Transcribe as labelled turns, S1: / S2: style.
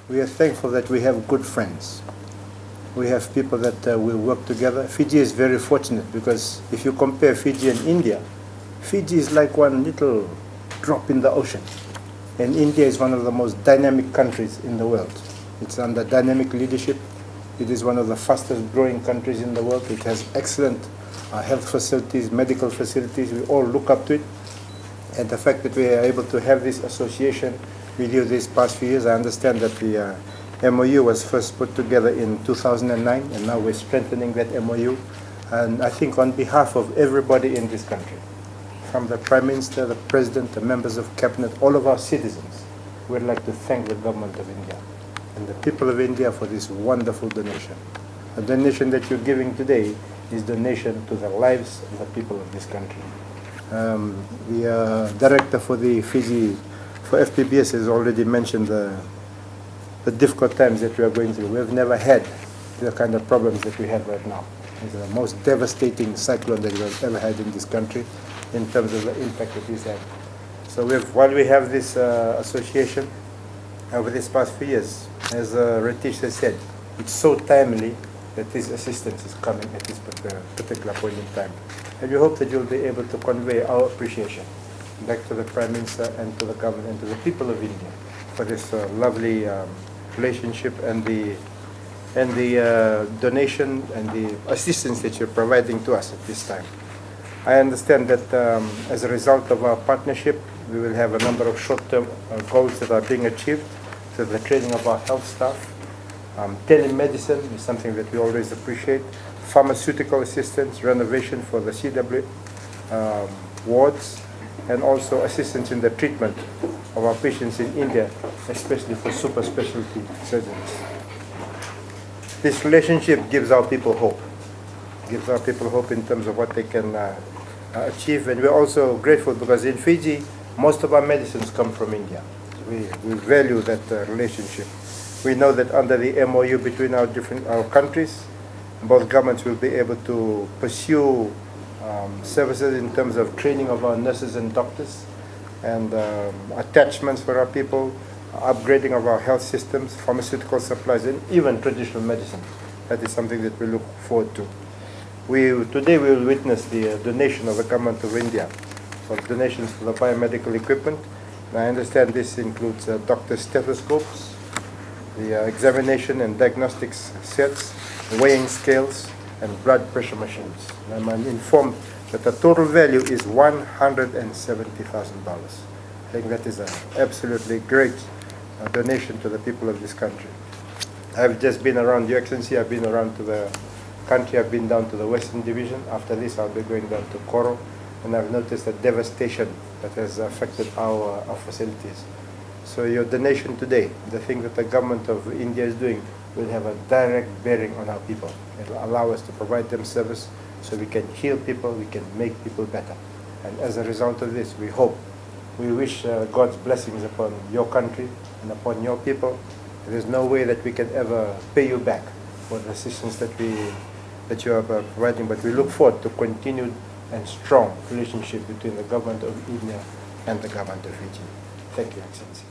S1: We are thankful that we have good friends. We have people that will work together. Fiji is very fortunate because if you compare Fiji and India, Fiji is like one little drop in the ocean. And India is one of the most dynamic countries in the world. It's under dynamic leadership. It is one of the fastest growing countries in the world. It has excellent health facilities, medical facilities. We all look up to it. And the fact that we are able to have this association with you these past few years, I understand that the MOU was first put together in 2009, and now we're strengthening that MOU. And I think on behalf of everybody in this country, from the Prime Minister, the President, the members of Cabinet, all of our citizens, we'd like to thank the government of India and the people of India for this wonderful donation. The donation that you're giving today is donation to the lives of the people of this country. The director for the Fiji, for FPBS, has already mentioned the difficult times that we are going through. We've never had the kind of problems that we have right now. It's the most devastating cyclone that we've ever had in this country in terms of the impact that it's had. So while we have this association over these past few years, as Ratish has said, it's so timely that this assistance is coming at this particular point in time. And we hope that you'll be able to convey our appreciation back to the Prime Minister and to the government and to the people of India for this lovely relationship and the donation and the assistance that you're providing to us at this time. I understand that as a result of our partnership, we will have a number of short-term goals that are being achieved. So the training of our health staff, telemedicine is something that we always appreciate, pharmaceutical assistance, renovation for the CW wards, and also assistance in the treatment of our patients in India, especially for super specialty surgeons. This relationship gives our people hope. Gives our people hope in terms of what they can achieve. And we're also grateful because in Fiji, most of our medicines come from India. We value that relationship. We know that under the MOU between our countries, both governments will be able to pursue services in terms of training of our nurses and doctors and attachments for our people, upgrading of our health systems, pharmaceutical supplies, and even traditional medicine. That is something that we look forward to. Today we will witness the donation of the government of India for donations for the biomedical equipment. And I understand this includes doctor stethoscopes, the examination and diagnostics sets, weighing scales, and blood pressure machines. And I'm informed that the total value is $170,000. I think that is an absolutely great donation to the people of this country. I've just been around, Your Excellency, I've been around to the country. I've been down to the Western Division. After this, I'll be going down to Koro, and I've noticed the devastation that has affected our facilities. So your donation today, the thing that the government of India is doing, will have a direct bearing on our people. It will allow us to provide them service so we can heal people, we can make people better. And as a result of this, we wish God's blessings upon your country and upon your people. There's no way that we can ever pay you back for the assistance that you are providing, but we look forward to continued and strong relationship between the government of India and the government of Fiji. Thank you, Excellency.